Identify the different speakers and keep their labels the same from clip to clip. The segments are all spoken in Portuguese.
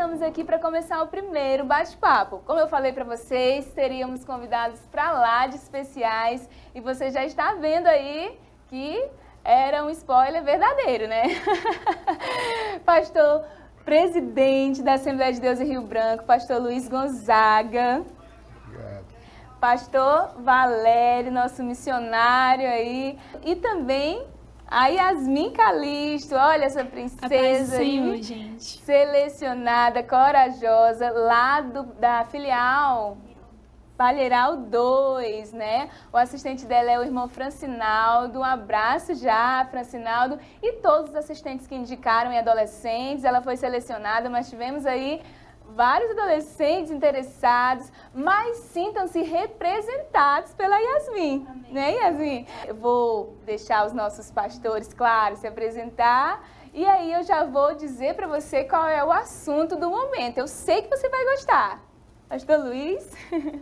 Speaker 1: estamos aqui para começar o primeiro bate-papo. Como eu falei para vocês, teríamos convidados para lá de especiais e você já está vendo aí que era um spoiler verdadeiro, né? Pastor presidente da Assembleia de Deus em Rio Branco, pastor Luiz Gonzaga.
Speaker 2: Obrigado.
Speaker 1: Pastor Valério, nosso missionário aí. E também a Yasmin Calisto, olha essa princesa aí,
Speaker 3: gente.
Speaker 1: Selecionada, corajosa, lá da filial Palheiral 2, né? O assistente dela é o irmão Francinaldo. Um abraço já, Francinaldo. E todos os assistentes que indicaram em adolescentes. Ela foi selecionada, mas tivemos aí vários adolescentes interessados, mas sintam-se representados pela Yasmin. Amém. Né, Yasmin? Eu vou deixar os nossos pastores, claro, se apresentar. E aí eu já vou dizer para você qual é o assunto do momento. Eu sei que você vai gostar. Pastor Luiz.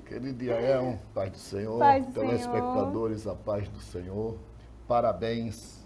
Speaker 2: Querido Yael, paz do Senhor,
Speaker 1: Paz do
Speaker 2: telespectadores, a paz do Senhor. Parabéns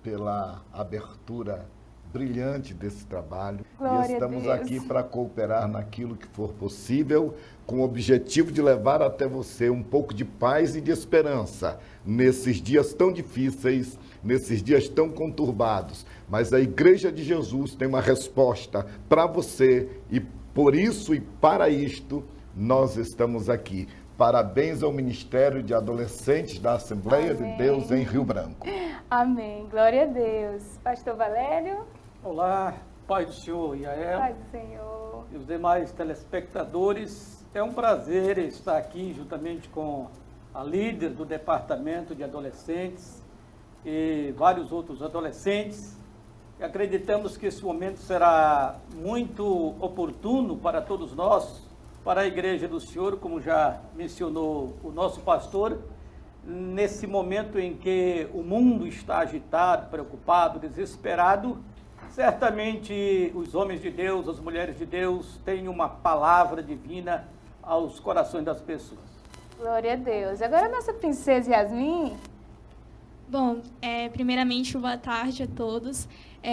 Speaker 2: pela abertura brilhante desse trabalho.
Speaker 1: Glória
Speaker 2: e estamos
Speaker 1: a Deus.
Speaker 2: aqui para cooperar naquilo que for possível, com o objetivo de levar até você um pouco de paz e de esperança nesses dias tão difíceis, nesses dias tão conturbados. Mas a Igreja de Jesus tem uma resposta para você e por isso e para isto, nós estamos aqui. Parabéns ao Ministério de Adolescentes da Assembleia
Speaker 1: Amém.
Speaker 2: de Deus em Rio Branco.
Speaker 1: Amém. Glória a Deus. Pastor Valério.
Speaker 4: Olá, Pai do Senhor Yael
Speaker 1: Paz do Senhor.
Speaker 4: e os demais telespectadores. É um prazer estar aqui juntamente com a líder do Departamento de Adolescentes e vários outros adolescentes. E acreditamos que esse momento será muito oportuno para todos nós, para a Igreja do Senhor, como já mencionou o nosso pastor, nesse momento em que o mundo está agitado, preocupado, desesperado. Certamente os homens de Deus, as mulheres de Deus têm uma palavra divina aos corações das pessoas.
Speaker 1: Glória a Deus. Agora a nossa princesa Yasmin.
Speaker 3: Bom, primeiramente, boa tarde a todos.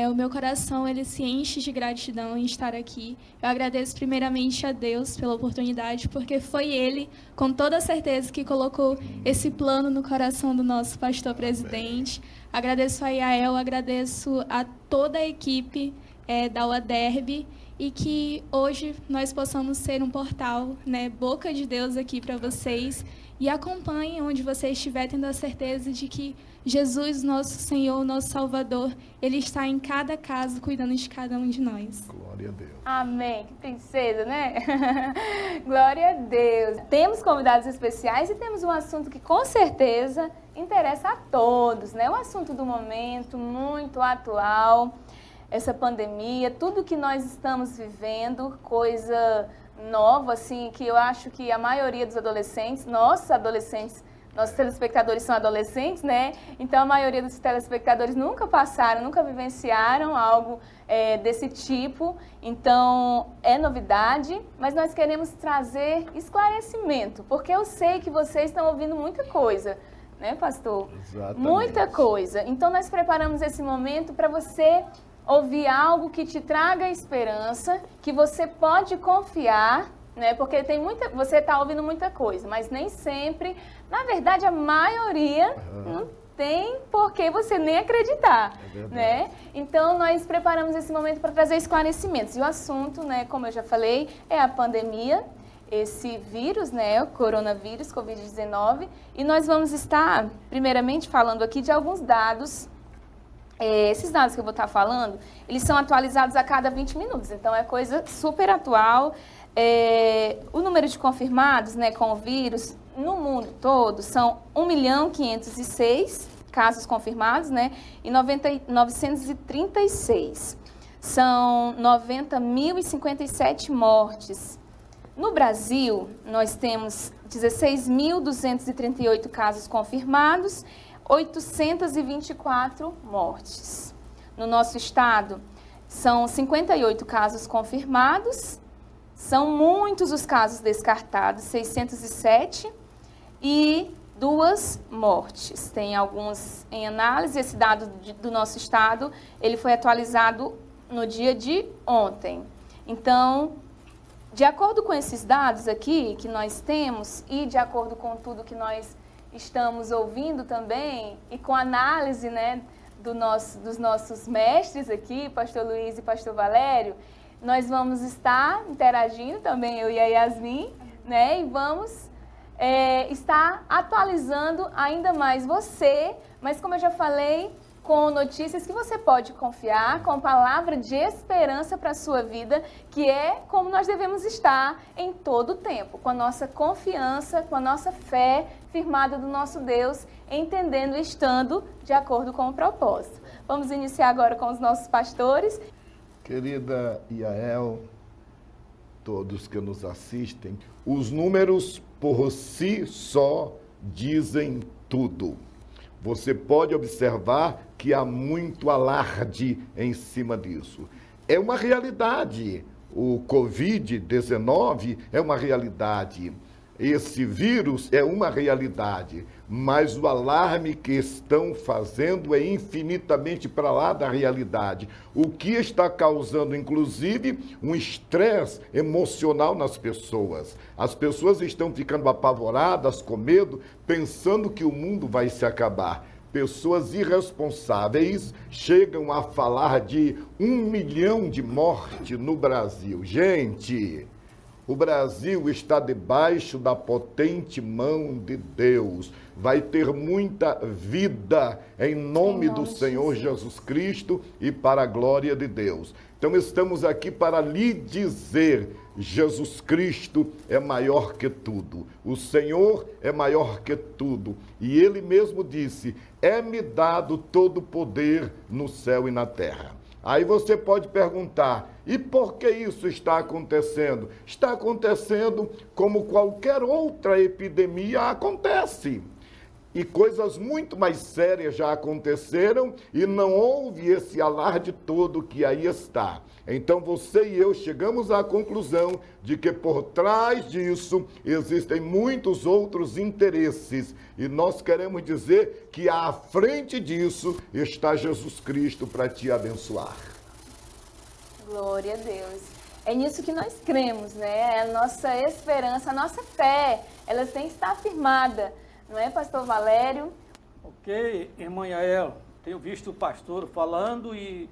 Speaker 3: O meu coração ele se enche de gratidão em estar aqui. Eu agradeço primeiramente a Deus pela oportunidade, porque foi Ele, com toda certeza, que colocou esse plano no coração do nosso pastor presidente. Agradeço a Yael, agradeço a toda a equipe da UADERB e que hoje nós possamos ser um portal, né, boca de Deus aqui para vocês. E acompanhem onde você estiver, tendo a certeza de que Jesus, nosso Senhor, nosso Salvador, Ele está em cada casa, cuidando de cada um de nós.
Speaker 2: Glória a Deus.
Speaker 1: Amém. Que princesa, né? Glória a Deus. Temos convidados especiais e temos um assunto que com certeza interessa a todos, né? Um assunto do momento, muito atual. Essa pandemia, tudo que nós estamos vivendo, coisa nova, assim, que eu acho que a maioria dos adolescentes, nossos telespectadores são adolescentes, né? Então a maioria dos telespectadores nunca passaram, nunca vivenciaram algo desse tipo. Então é novidade, mas nós queremos trazer esclarecimento, porque eu sei que vocês estão ouvindo muita coisa, né, pastor?
Speaker 2: Exatamente.
Speaker 1: Muita coisa. Então nós preparamos esse momento para você ouvir algo que te traga esperança, que você pode confiar, né? Porque você está ouvindo muita coisa, mas nem sempre, na verdade, a maioria não tem por que você nem acreditar, né? Então, nós preparamos esse momento para trazer esclarecimentos. E o assunto, né, como eu já falei, é a pandemia, esse vírus, né, o coronavírus, Covid-19, e nós vamos estar, primeiramente, falando aqui de alguns dados. Esses dados que eu vou estar falando, eles são atualizados a cada 20 minutos, então é coisa super atual. O número de confirmados, né, com o vírus no mundo todo são 1.506.000 casos confirmados, né, e 936. São 90.057 mortes. No Brasil, nós temos 16.238 casos confirmados, 824 mortes. No nosso estado, são 58 casos confirmados, são muitos os casos descartados, 607, e 2 mortes. Tem alguns em análise. Esse dado do nosso estado, ele foi atualizado no dia de ontem. Então, de acordo com esses dados aqui que nós temos e de acordo com tudo que nós estamos ouvindo também e com a análise, né, dos nossos mestres aqui, Pastor Luiz e Pastor Valério, nós vamos estar interagindo também, eu e a Yasmin, né, e vamos estar atualizando ainda mais você, mas como eu já falei, com notícias que você pode confiar, com palavra de esperança para a sua vida, que é como nós devemos estar em todo o tempo, com a nossa confiança, com a nossa fé firmada do nosso Deus, entendendo e estando de acordo com o propósito. Vamos iniciar agora com os nossos pastores.
Speaker 2: Querida Yael, todos que nos assistem, os números por si só dizem tudo. Você pode observar que há muito alarde em cima disso. É uma realidade. O Covid-19 é uma realidade. Esse vírus é uma realidade. Mas o alarme que estão fazendo é infinitamente para lá da realidade. O que está causando, inclusive, um estresse emocional nas pessoas. As pessoas estão ficando apavoradas, com medo, pensando que o mundo vai se acabar. Pessoas irresponsáveis chegam a falar de 1 milhão de mortes no Brasil. Gente, o Brasil está debaixo da potente mão de Deus. Vai ter muita vida em nome do Senhor Jesus Cristo e para a glória de Deus. Então estamos aqui para lhe dizer, Jesus Cristo é maior que tudo. O Senhor é maior que tudo. E Ele mesmo disse, é-me dado todo o poder no céu e na terra. Aí você pode perguntar, e por que isso está acontecendo? Está acontecendo como qualquer outra epidemia acontece. E coisas muito mais sérias já aconteceram e não houve esse alarde todo que aí está. Então você e eu chegamos à conclusão de que por trás disso existem muitos outros interesses. E nós queremos dizer que à frente disso está Jesus Cristo para te abençoar.
Speaker 1: Glória a Deus. É nisso que nós cremos, né? A nossa esperança, a nossa fé, ela tem que estar firmada. Não é, Pastor Valério?
Speaker 4: Ok, irmã Yael, tenho visto o pastor falando e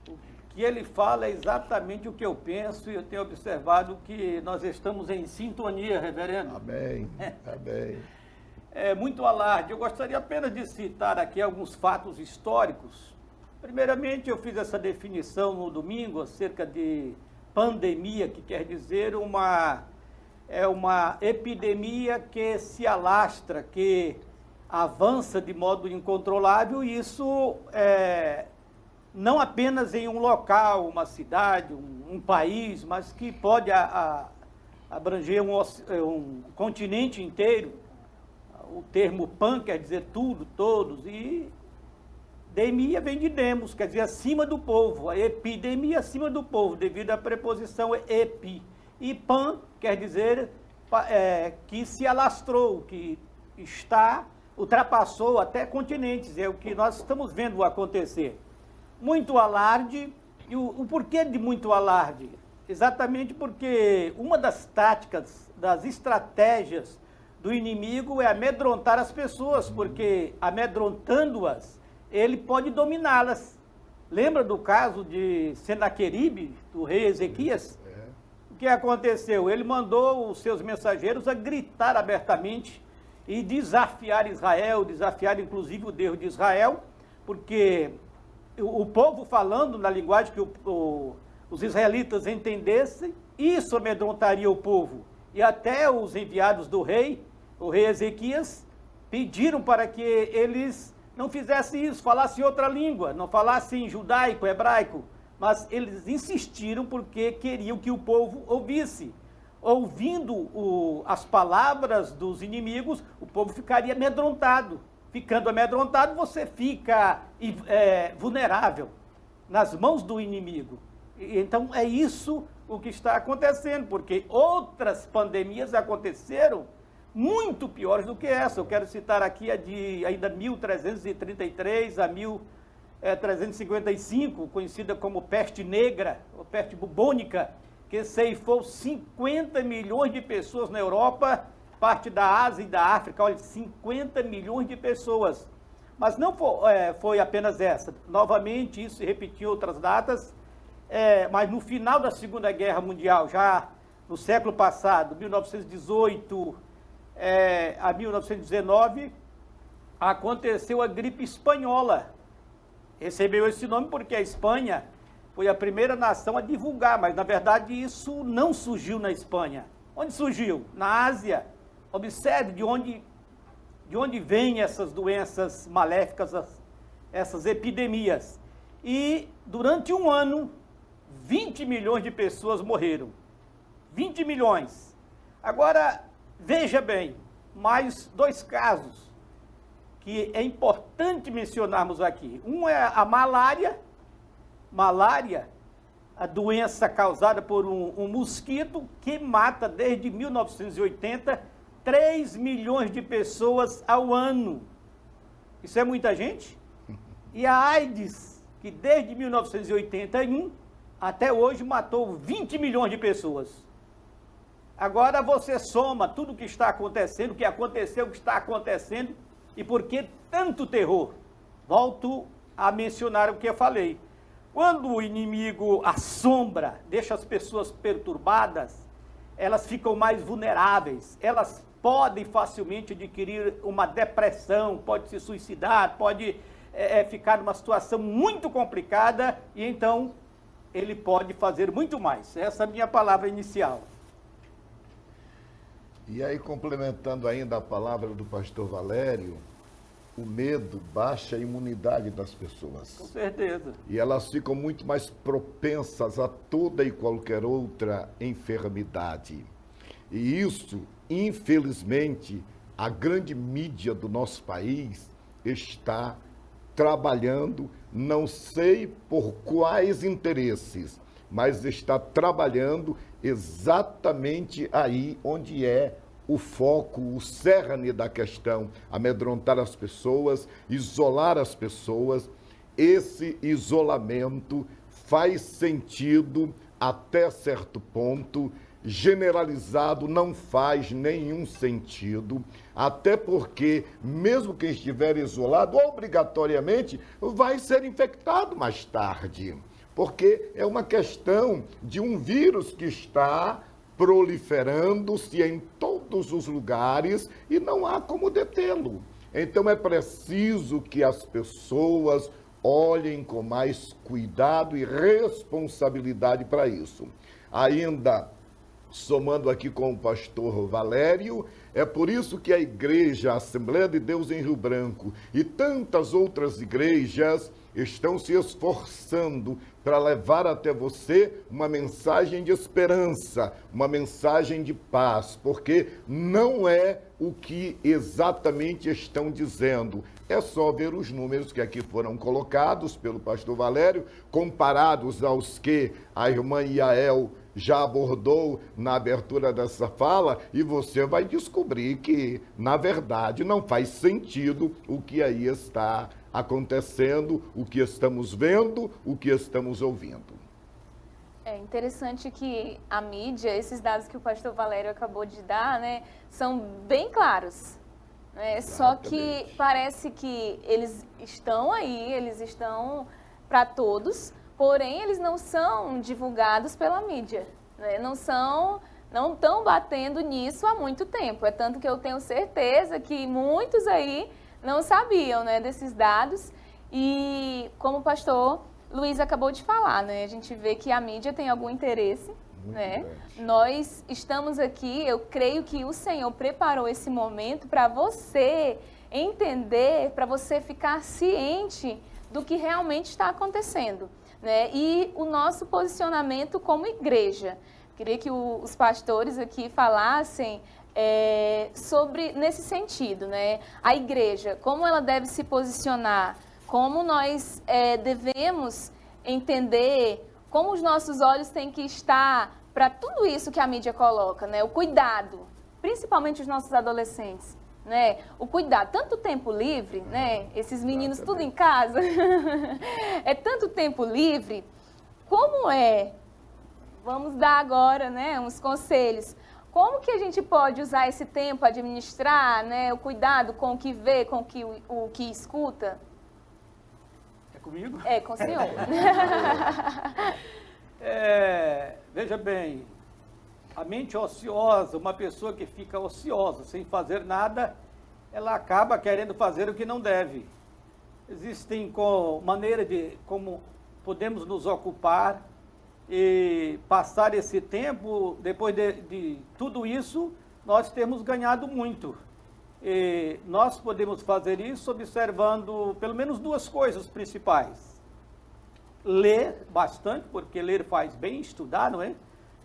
Speaker 4: o que ele fala é exatamente o que eu penso e eu tenho observado que nós estamos em sintonia, reverendo.
Speaker 2: Amém, amém.
Speaker 4: É muito alarde. Eu gostaria apenas de citar aqui alguns fatos históricos. Primeiramente, eu fiz essa definição no domingo acerca de pandemia, que quer dizer uma epidemia que se alastra, que avança de modo incontrolável, e isso não apenas em um local, uma cidade, um país, mas que pode abranger um continente inteiro. O termo pan quer dizer tudo, todos, e demia vem de demos, quer dizer acima do povo, a epidemia acima do povo, devido à preposição epi. E pan quer dizer que se alastrou, que ultrapassou até continentes, é o que nós estamos vendo acontecer. Muito alarde, e o porquê de muito alarde? Exatamente porque uma das táticas, das estratégias do inimigo é amedrontar as pessoas, porque amedrontando-as, ele pode dominá-las. Lembra do caso de Senaqueribe, do rei Ezequias? O que aconteceu? Ele mandou os seus mensageiros a gritar abertamente e desafiar Israel, desafiar inclusive o Deus de Israel, porque o povo falando na linguagem que os israelitas entendessem, isso amedrontaria o povo. E até os enviados do rei, o rei Ezequias, pediram para que eles não fizessem isso, falassem outra língua, não falassem judaico, hebraico, mas eles insistiram porque queriam que o povo ouvisse. Ouvindo as palavras dos inimigos, o povo ficaria amedrontado. Ficando amedrontado, você fica vulnerável nas mãos do inimigo. Então é isso o que está acontecendo, porque outras pandemias aconteceram muito piores do que essa. Eu quero citar aqui a de ainda 1333 a 355, conhecida como peste negra, ou peste bubônica, que ceifou 50 milhões de pessoas na Europa, parte da Ásia e da África, olha, 50 milhões de pessoas. Mas não foi apenas essa. Novamente, isso se repetiu em outras datas, mas no final da Segunda Guerra Mundial, já no século passado, 1918 a 1919, aconteceu a gripe espanhola. Recebeu esse nome porque a Espanha foi a primeira nação a divulgar, mas na verdade isso não surgiu na Espanha. Onde surgiu? Na Ásia. Observe de onde vêm essas doenças maléficas, essas epidemias. E durante um ano, 20 milhões de pessoas morreram. 20 milhões. Agora, veja bem, mais dois casos que é importante mencionarmos aqui. Um é a malária. Malária, a doença causada por um mosquito que mata desde 1980 3 milhões de pessoas ao ano. Isso é muita gente? E a AIDS, que desde 1981 até hoje matou 20 milhões de pessoas. Agora você soma tudo o que está acontecendo, o que aconteceu, o que está acontecendo, e por que tanto terror? Volto a mencionar o que eu falei. Quando o inimigo assombra, deixa as pessoas perturbadas, elas ficam mais vulneráveis, elas podem facilmente adquirir uma depressão, pode se suicidar, pode ficar numa situação muito complicada, e então ele pode fazer muito mais. Essa é a minha palavra inicial.
Speaker 2: E aí, complementando ainda a palavra do pastor Valério, o medo baixa a imunidade das pessoas.
Speaker 4: Com certeza.
Speaker 2: E elas ficam muito mais propensas a toda e qualquer outra enfermidade. E isso, infelizmente, a grande mídia do nosso país está trabalhando, não sei por quais interesses, mas está trabalhando exatamente aí onde é o foco, o cerne da questão, amedrontar as pessoas, isolar as pessoas. Esse isolamento faz sentido até certo ponto, generalizado não faz nenhum sentido, até porque, mesmo quem estiver isolado, obrigatoriamente vai ser infectado mais tarde, porque é uma questão de um vírus que está proliferando-se em todos os lugares e não há como detê-lo. Então é preciso que as pessoas olhem com mais cuidado e responsabilidade para isso. Ainda somando aqui com o pastor Valério, é por isso que a igreja, a Assembleia de Deus em Rio Branco e tantas outras igrejas estão se esforçando para levar até você uma mensagem de esperança, uma mensagem de paz, porque não é o que exatamente estão dizendo. É só ver os números que aqui foram colocados pelo pastor Valério, comparados aos que a irmã Yael já abordou na abertura dessa fala, e você vai descobrir que, na verdade, não faz sentido o que aí está acontecendo, o que estamos vendo, o que estamos ouvindo.
Speaker 1: É interessante que a mídia, esses dados que o pastor Valério acabou de dar, né, são bem claros. Né? Só que parece que eles estão aí, eles estão para todos, porém eles não são divulgados pela mídia. Né? Não estão batendo nisso há muito tempo. É tanto que eu tenho certeza que muitos aí não sabiam, né, desses dados. E como o pastor Luiz acabou de falar, né, a gente vê que a mídia tem algum interesse. Né? Nós estamos aqui, eu creio que o Senhor preparou esse momento para você entender, para você ficar ciente do que realmente está acontecendo, né? E o nosso posicionamento como igreja. Queria que os pastores aqui falassem sobre, nesse sentido, né? A igreja, como ela deve se posicionar, como nós devemos entender, como os nossos olhos têm que estar para tudo isso que a mídia coloca, né? O cuidado, principalmente os nossos adolescentes, né? O cuidado, tanto tempo livre, né? Esses meninos tudo em casa, é tanto tempo livre. Como é? Vamos dar agora, né, uns conselhos. Como que a gente pode usar esse tempo, administrar, né, o cuidado com o que vê, com o que escuta?
Speaker 4: É comigo?
Speaker 1: É, com o senhor.
Speaker 4: Veja bem, a mente ociosa, uma pessoa que fica ociosa, sem fazer nada, ela acaba querendo fazer o que não deve. Existem maneiras de como podemos nos ocupar e passar esse tempo. Depois de tudo isso, nós temos ganhado muito. E nós podemos fazer isso observando pelo menos duas coisas principais. Ler bastante, porque ler faz bem, estudar, não é?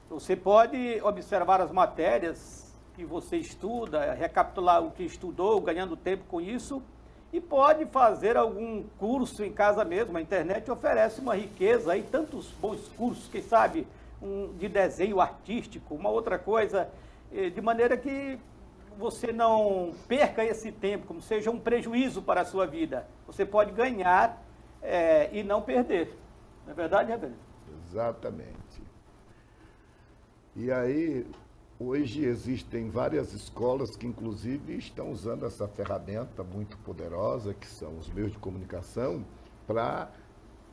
Speaker 4: Você pode observar as matérias que você estuda, recapitular o que estudou, ganhando tempo com isso, e pode fazer algum curso em casa mesmo. A internet oferece uma riqueza aí, tantos bons cursos, quem sabe, de desenho artístico, uma outra coisa, de maneira que você não perca esse tempo, como seja um prejuízo para a sua vida. Você pode ganhar e não perder. Não é verdade, Reverendo?
Speaker 2: Exatamente. E aí, hoje existem várias escolas que, inclusive, estão usando essa ferramenta muito poderosa, que são os meios de comunicação, para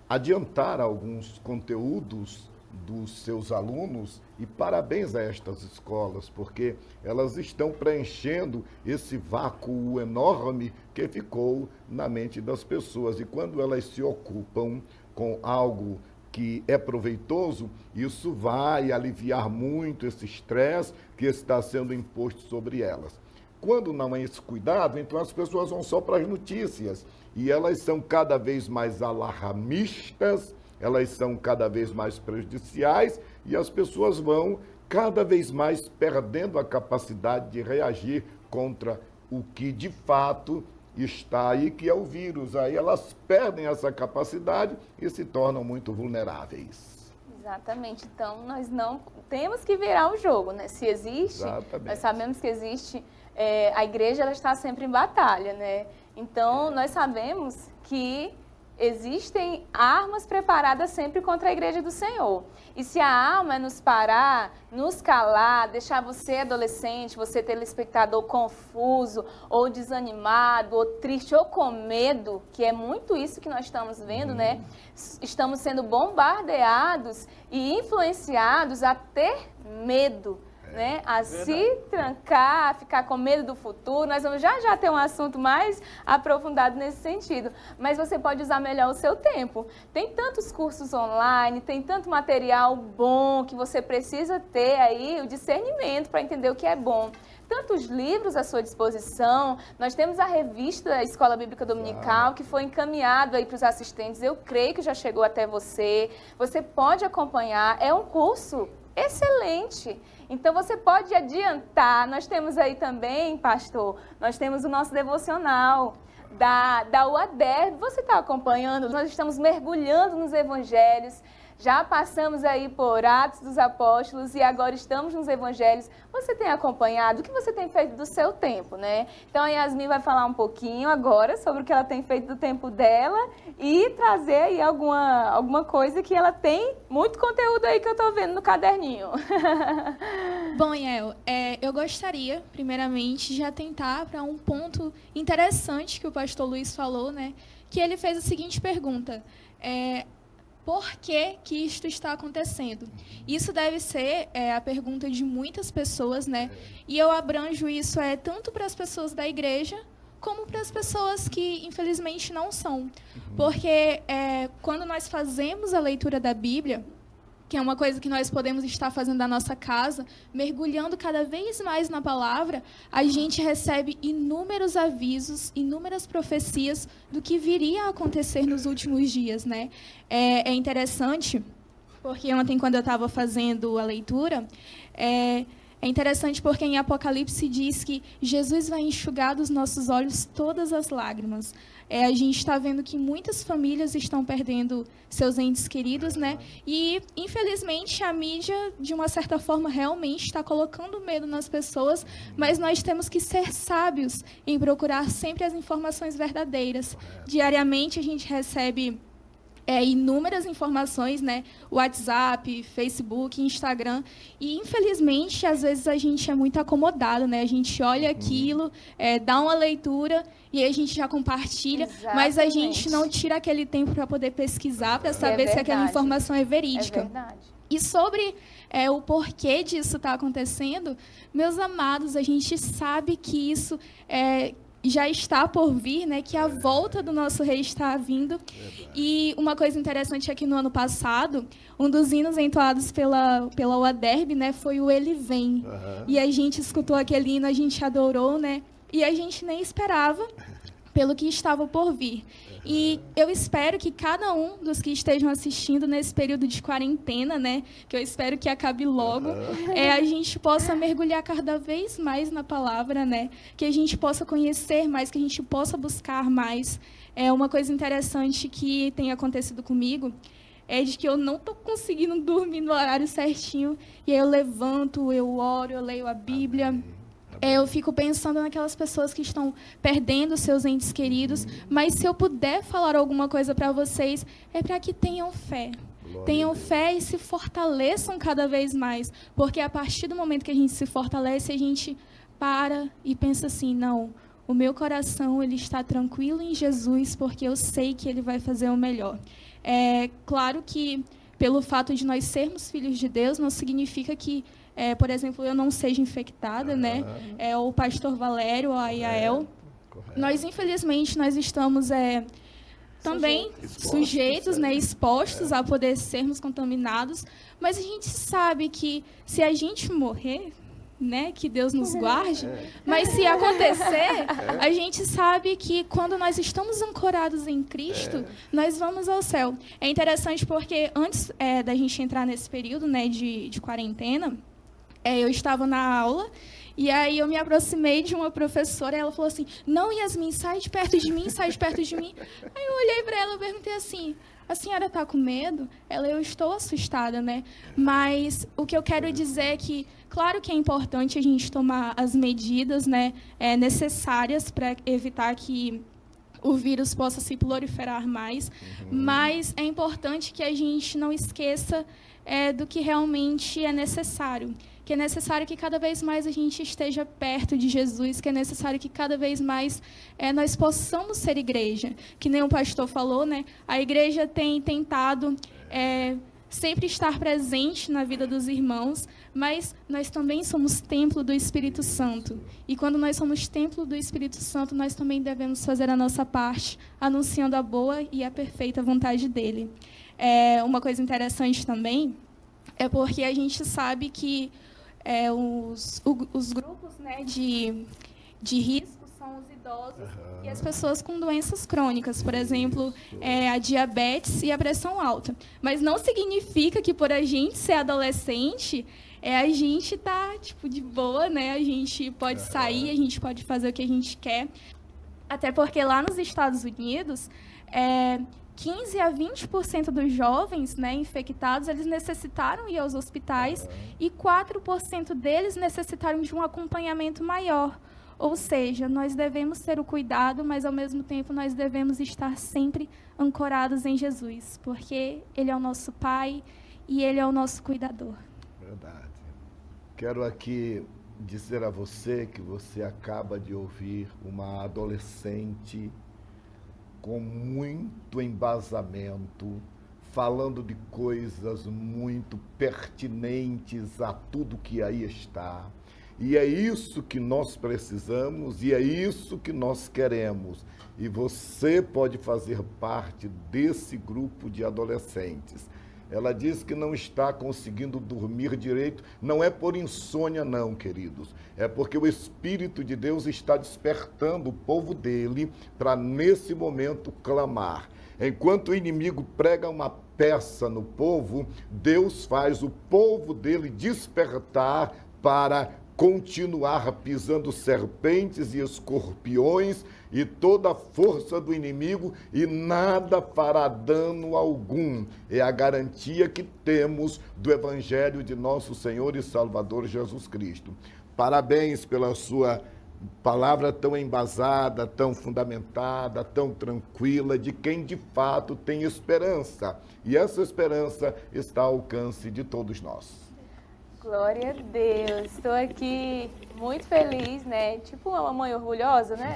Speaker 2: adiantar alguns conteúdos dos seus alunos. E parabéns a estas escolas, porque elas estão preenchendo esse vácuo enorme que ficou na mente das pessoas. E quando elas se ocupam com algo que é proveitoso, isso vai aliviar muito esse estresse que está sendo imposto sobre elas. Quando não há esse cuidado, então as pessoas vão só para as notícias, e elas são cada vez mais alarmistas, elas são cada vez mais prejudiciais, e as pessoas vão cada vez mais perdendo a capacidade de reagir contra o que de fato está aí, que é o vírus. Aí elas perdem essa capacidade e se tornam muito vulneráveis.
Speaker 1: Exatamente. Então, nós não temos que virar o jogo, né? Se existe,
Speaker 2: Exatamente.
Speaker 1: Nós sabemos que existe, a igreja ela está sempre em batalha, né? Então, nós sabemos que existem armas preparadas sempre contra a igreja do Senhor. E se a arma é nos parar, nos calar, deixar você adolescente, você telespectador confuso, ou desanimado, ou triste, ou com medo, que é muito isso que nós estamos vendo, né? Estamos sendo bombardeados e influenciados a ter medo, né? A se trancar, a ficar com medo do futuro. Nós vamos já ter um assunto mais aprofundado nesse sentido. Mas você pode usar melhor o seu tempo. Tem tantos cursos online, tem tanto material bom que você precisa ter aí o discernimento para entender o que é bom. Tantos livros à sua disposição. Nós temos a revista da Escola Bíblica Dominical, que foi encaminhado aí para os assistentes. Eu creio que já chegou até você. Você pode acompanhar. É um curso excelente. Então, você pode adiantar. Nós temos aí também, pastor, nós temos o nosso devocional da UADER. Você está acompanhando? Nós estamos mergulhando nos evangelhos. Já passamos aí por Atos dos Apóstolos e agora estamos nos Evangelhos. Você tem acompanhado? O que você tem feito do seu tempo, né? Então, a Yasmin vai falar um pouquinho agora sobre o que ela tem feito do tempo dela e trazer aí alguma coisa que ela tem muito conteúdo aí que eu tô vendo no caderninho.
Speaker 3: Bom, Yael, eu gostaria, primeiramente, de atentar para um ponto interessante que o pastor Luiz falou, né? Que ele fez a seguinte pergunta: por que isto está acontecendo? Isso deve ser a pergunta de muitas pessoas, né? E eu abranjo isso tanto para as pessoas da igreja, como para as pessoas que, infelizmente, não são. Porque quando nós fazemos a leitura da Bíblia, que é uma coisa que nós podemos estar fazendo na nossa casa, mergulhando cada vez mais na palavra, a gente recebe inúmeros avisos, inúmeras profecias do que viria a acontecer nos últimos dias, né? É interessante, porque ontem, quando eu estava fazendo a leitura, É interessante porque em Apocalipse diz que Jesus vai enxugar dos nossos olhos todas as lágrimas. A gente está vendo que muitas famílias estão perdendo seus entes queridos, né? E, infelizmente, a mídia, de uma certa forma, realmente está colocando medo nas pessoas, mas nós temos que ser sábios em procurar sempre as informações verdadeiras. Diariamente, a gente recebe inúmeras informações, né? WhatsApp, Facebook, Instagram. E, infelizmente, às vezes a gente é muito acomodado, né? A gente olha aquilo, dá uma leitura e aí a gente já compartilha, mas a gente não tira aquele tempo para poder pesquisar, para saber se aquela informação é verídica.
Speaker 1: É verdade.
Speaker 3: E sobre o porquê disso está acontecendo, meus amados, a gente sabe que isso já está por vir, né? Que a volta do nosso rei está vindo. E uma coisa interessante é que no ano passado, um dos hinos entoados pela UADERB, né, foi o Ele Vem. E a gente escutou aquele hino, a gente adorou, né? E a gente nem esperava pelo que estava por vir. E eu espero que cada um dos que estejam assistindo nesse período de quarentena, né, que eu espero que acabe logo, a gente possa mergulhar cada vez mais na palavra, né, que a gente possa conhecer mais, que a gente possa buscar mais. Uma coisa interessante que tem acontecido comigo é de que eu não estou conseguindo dormir no horário certinho, e aí eu levanto, eu oro, eu leio a Bíblia. Eu fico pensando naquelas pessoas que estão perdendo seus entes queridos, mas se eu puder falar alguma coisa para vocês, é para que tenham fé. Tenham fé e se fortaleçam cada vez mais, porque a partir do momento que a gente se fortalece, a gente para e pensa assim, não, o meu coração ele está tranquilo em Jesus, porque eu sei que Ele vai fazer o melhor. É claro que, pelo fato de nós sermos filhos de Deus, não significa que por exemplo, eu não seja infectada, né? O pastor Valério, a Iael. Nós, infelizmente, nós estamos também sujeitos, né, expostos a poder sermos contaminados, mas a gente sabe que se a gente morrer, né, que Deus nos guarde, mas se acontecer, a gente sabe que quando nós estamos ancorados em Cristo, nós vamos ao céu. É interessante porque antes da gente entrar nesse período, né, de quarentena, eu estava na aula e aí eu me aproximei de uma professora e ela falou assim, não, Yasmin, sai de perto de mim, sai de perto de mim. Aí eu olhei para ela e perguntei assim, a senhora está com medo? Eu estou assustada, né? Mas o que eu quero dizer é que, claro que é importante a gente tomar as medidas, né, necessárias para evitar que o vírus possa se proliferar mais, mas é importante que a gente não esqueça do que realmente é necessário. Que é necessário que cada vez mais a gente esteja perto de Jesus, que é necessário que cada vez mais nós possamos ser igreja. Que nem o pastor falou, né? A igreja tem tentado sempre estar presente na vida dos irmãos, mas nós também somos templo do Espírito Santo. E quando nós somos templo do Espírito Santo, nós também devemos fazer a nossa parte, anunciando a boa e a perfeita vontade dele. Uma coisa interessante também é porque a gente sabe que os grupos, né, de risco são os idosos e as pessoas com doenças crônicas, por exemplo, a diabetes e a pressão alta. Mas não significa que por a gente ser adolescente, a gente tá de boa, né? A gente pode sair, a gente pode fazer o que a gente quer. Até porque lá nos Estados Unidos, 15 a 20% dos jovens, né, infectados, eles necessitaram ir aos hospitais e 4% deles necessitaram de um acompanhamento maior. Ou seja, nós devemos ter o cuidado, mas, ao mesmo tempo, nós devemos estar sempre ancorados em Jesus, porque Ele é o nosso Pai e Ele é o nosso cuidador.
Speaker 2: Verdade. Quero aqui dizer a você que você acaba de ouvir uma adolescente com muito embasamento, falando de coisas muito pertinentes a tudo que aí está. E é isso que nós precisamos e é isso que nós queremos. E você pode fazer parte desse grupo de adolescentes. Ela diz que não está conseguindo dormir direito, não é por insônia não, queridos. É porque o Espírito de Deus está despertando o povo dele para, nesse momento, clamar. Enquanto o inimigo prega uma peça no povo, Deus faz o povo dele despertar para continuar pisando serpentes e escorpiões e toda a força do inimigo, e nada fará dano algum. É a garantia que temos do Evangelho de nosso Senhor e Salvador Jesus Cristo. Parabéns pela sua palavra tão embasada, tão fundamentada, tão tranquila, de quem de fato tem esperança. E essa esperança está ao alcance de todos nós.
Speaker 1: Glória a Deus, estou aqui muito feliz, né? Tipo uma mãe orgulhosa, né?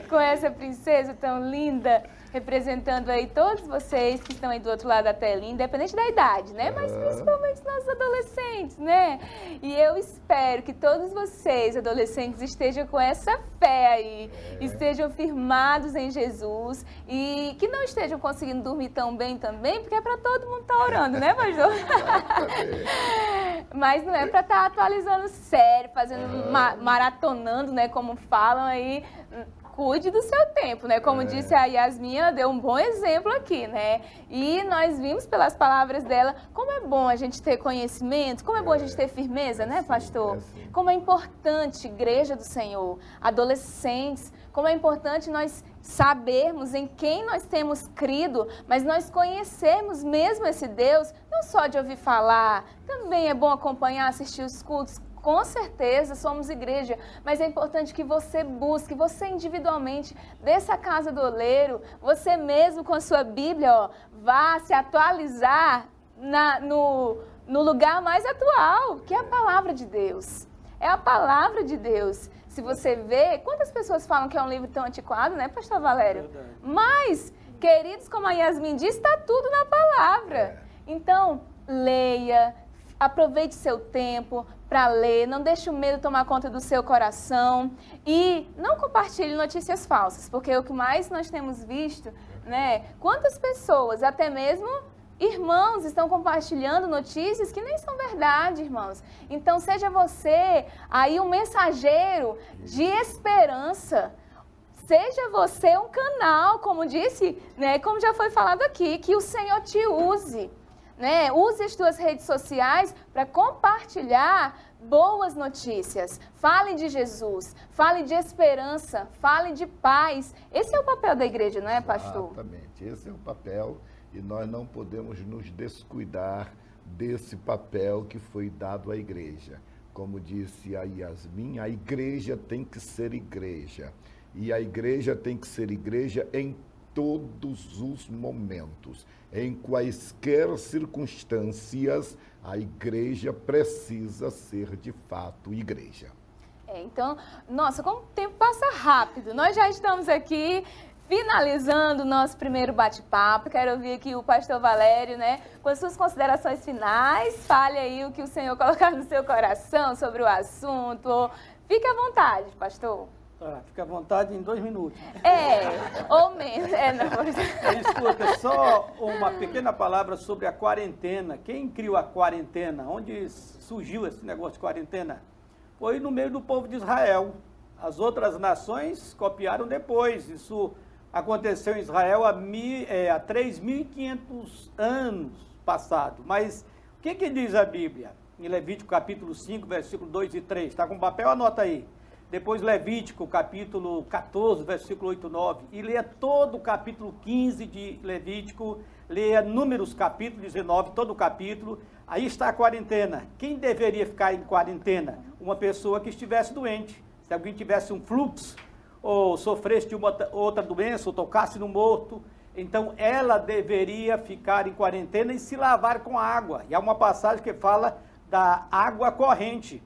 Speaker 1: Com essa princesa tão linda, representando aí todos vocês que estão aí do outro lado da telinha, independente da idade, né? Mas principalmente nossos adolescentes, né? E eu espero que todos vocês, adolescentes, estejam com essa fé aí, estejam firmados em Jesus e que não estejam conseguindo dormir tão bem também, porque é para todo mundo estar orando, né, pastor? Mas não é para estar atualizando sério, fazendo maratonando, né, como falam aí. Cuide do seu tempo, né? Como disse a Yasmin, ela deu um bom exemplo aqui, né? E nós vimos pelas palavras dela como é bom a gente ter conhecimento, como é bom a gente ter firmeza, né, pastor? Como é importante, igreja do Senhor, adolescentes, como é importante nós sabermos em quem nós temos crido, mas nós conhecermos mesmo esse Deus, não só de ouvir falar, também é bom acompanhar, assistir os cultos. Com certeza, somos igreja, mas é importante que você busque, você individualmente, dessa casa do oleiro, você mesmo com a sua Bíblia, ó, vá se atualizar no lugar mais atual, que é a palavra de Deus. É a palavra de Deus. Se você vê, quantas pessoas falam que é um livro tão antiquado, né, pastor Valério? Mas, queridos, como a Yasmin disse, está tudo na palavra. Então, leia, aproveite seu tempo para ler, não deixe o medo tomar conta do seu coração e não compartilhe notícias falsas, porque o que mais nós temos visto, né, quantas pessoas, até mesmo irmãos, estão compartilhando notícias que nem são verdade, irmãos. Então, seja você aí um mensageiro de esperança. Seja você um canal, como disse, né, como já foi falado aqui, que o Senhor te use. Né? Use as suas redes sociais para compartilhar boas notícias. Fale de Jesus, fale de esperança, fale de paz. Esse é o papel da igreja, não é, pastor?
Speaker 2: Exatamente, esse é o papel e nós não podemos nos descuidar desse papel que foi dado à igreja. Como disse a Yasmin, a igreja tem que ser igreja. E a igreja tem que ser igreja em todos os momentos. Em quaisquer circunstâncias, a igreja precisa ser de fato igreja.
Speaker 1: Então, nossa, como o tempo passa rápido. Nós já estamos aqui finalizando o nosso primeiro bate-papo. Quero ouvir aqui o pastor Valério, né, com as suas considerações finais. Fale aí o que o Senhor colocar no seu coração sobre o assunto. Fique à vontade, pastor.
Speaker 4: Fica à vontade em 2 minutos.
Speaker 1: Ou menos.
Speaker 4: Escuta, só uma pequena palavra sobre a quarentena. Quem criou a quarentena? Onde surgiu esse negócio de quarentena? Foi no meio do povo de Israel. As outras nações copiaram depois. Isso aconteceu em Israel há 3.500 anos passado. Mas o que diz a Bíblia? Em Levítico capítulo 5, versículo 2 e 3. Está com papel? Anota aí. Depois Levítico, capítulo 14, versículo 8 e 9. E leia todo o capítulo 15 de Levítico, leia Números, capítulo 19, todo o capítulo. Aí está a quarentena. Quem deveria ficar em quarentena? Uma pessoa que estivesse doente. Se alguém tivesse um fluxo, ou sofresse de uma outra doença, ou tocasse no morto, então ela deveria ficar em quarentena e se lavar com água. E há uma passagem que fala da água corrente.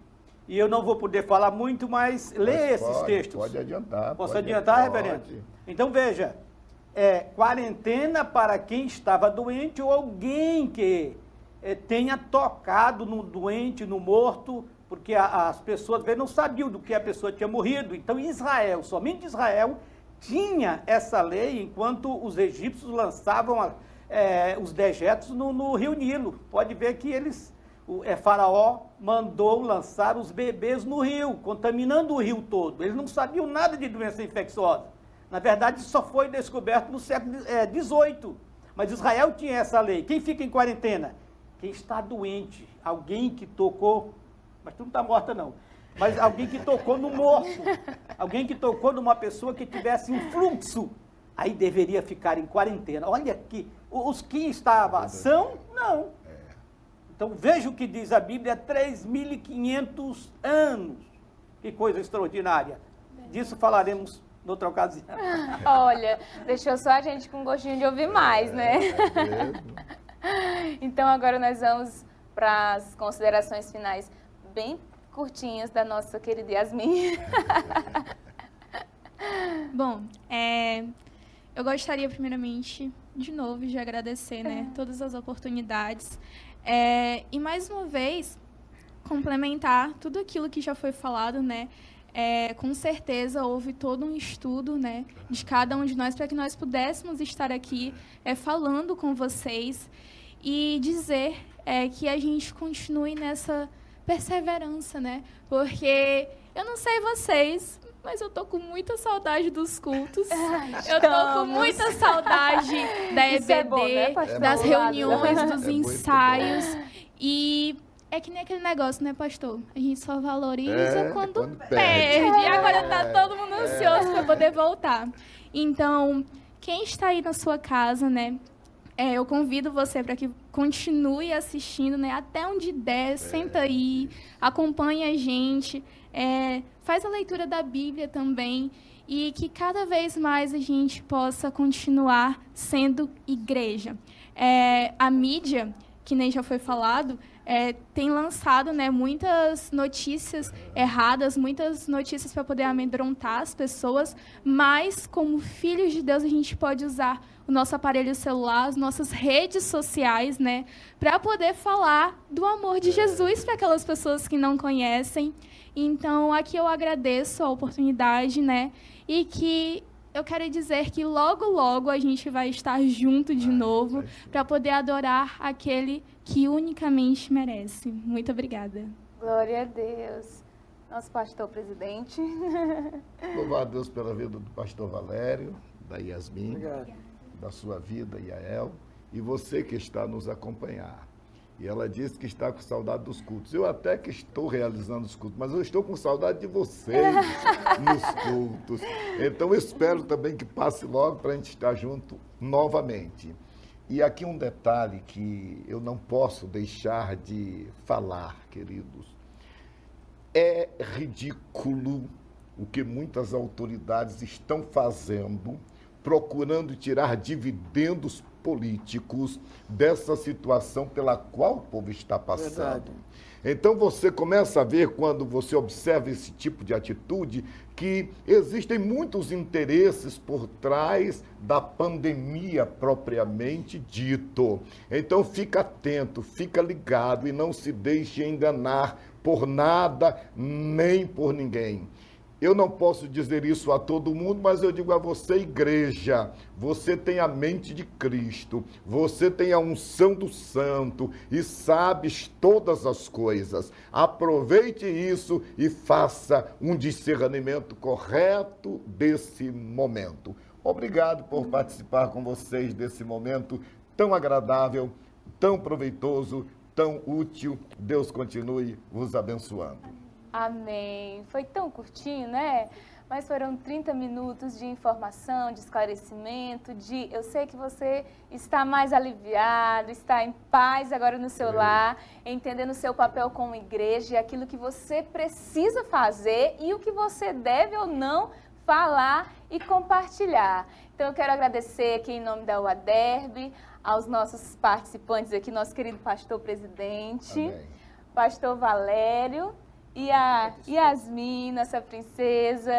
Speaker 4: E eu não vou poder falar muito, mas lê esses textos.
Speaker 2: Pode adiantar.
Speaker 4: Posso adiantar, reverendo? Então veja, quarentena para quem estava doente ou alguém que tenha tocado no doente, no morto, porque as pessoas não sabiam do que a pessoa tinha morrido. Então Israel, somente Israel, tinha essa lei enquanto os egípcios lançavam os dejetos no rio Nilo. Pode ver que Faraó mandou lançar os bebês no rio, contaminando o rio todo. Eles não sabiam nada de doença infecciosa. Na verdade, isso só foi descoberto no século XVIII. Mas Israel tinha essa lei. Quem fica em quarentena? Quem está doente, alguém que tocou mas tu não está morta não. Mas alguém que tocou no morto, alguém que tocou numa pessoa que tivesse um fluxo, aí deveria ficar em quarentena. Olha aqui, os que estavam são, não. Então veja o que diz a Bíblia, 3.500 anos. Que coisa extraordinária. Disso falaremos noutra ocasião.
Speaker 1: Olha, deixou só a gente com gostinho de ouvir mais, né? Então agora nós vamos para as considerações finais bem curtinhas da nossa querida Yasmin.
Speaker 3: Bom, eu gostaria primeiramente, de novo, de agradecer, né, todas as oportunidades. E mais uma vez, complementar tudo aquilo que já foi falado, né? Com certeza houve todo um estudo, né, de cada um de nós para que nós pudéssemos estar aqui falando com vocês e dizer que a gente continue nessa perseverança, né? Porque eu não sei vocês, mas eu tô com muita saudade dos cultos. Eu tô com muita saudade da EBD,
Speaker 1: é bom, né,
Speaker 3: das reuniões, dos
Speaker 2: muito
Speaker 3: ensaios. E é que nem aquele negócio, né, pastor? A gente só valoriza quando perde. E agora tá todo mundo ansioso para poder voltar. Então, quem está aí na sua casa, né? Eu convido você para que continue assistindo, né? Até onde der, senta aí, acompanhe a gente, faz a leitura da Bíblia também e que cada vez mais a gente possa continuar sendo igreja. A mídia, que nem já foi falado, tem lançado, né, muitas notícias erradas, muitas notícias para poder amedrontar as pessoas, mas como filhos de Deus a gente pode usar o nosso aparelho celular, as nossas redes sociais, né, para poder falar do amor de Jesus para aquelas pessoas que não conhecem. Então, aqui eu agradeço a oportunidade, né, e que eu quero dizer que logo, logo a gente vai estar junto de novo para poder adorar aquele que unicamente merece. Muito obrigada.
Speaker 1: Glória a Deus. Nosso pastor presidente.
Speaker 2: Louvar a Deus pela vida do pastor Valério, da Yasmin,
Speaker 4: Obrigado.
Speaker 2: da sua vida, Yael, e você que está nos acompanhar. E ela disse que está com saudade dos cultos. Eu até que estou realizando os cultos, mas eu estou com saudade de vocês nos cultos. Então, eu espero também que passe logo para a gente estar junto novamente. E aqui um detalhe que eu não posso deixar de falar, queridos. É ridículo o que muitas autoridades estão fazendo, procurando tirar dividendos políticos dessa situação pela qual o povo está passando.
Speaker 4: Verdade.
Speaker 2: Então você começa a ver, quando você observa esse tipo de atitude, que existem muitos interesses por trás da pandemia propriamente dito. Então fica atento, fica ligado e não se deixe enganar por nada nem por ninguém. Eu não posso dizer isso a todo mundo, mas eu digo a você, igreja, você tem a mente de Cristo, você tem a unção do Santo e sabes todas as coisas. Aproveite isso e faça um discernimento correto desse momento. Obrigado por participar com vocês desse momento tão agradável, tão proveitoso, tão útil. Deus continue vos abençoando.
Speaker 1: Amém. Foi tão curtinho, né? Mas foram 30 minutos de informação, de esclarecimento, eu sei que você está mais aliviado, está em paz agora no seu lar, entendendo o seu papel como igreja e aquilo que você precisa fazer e o que você deve ou não falar e compartilhar. Então, eu quero agradecer aqui em nome da UADERB, aos nossos participantes aqui, nosso querido pastor presidente,
Speaker 2: Amém.
Speaker 1: pastor Valério, e a Yasmin, nossa princesa.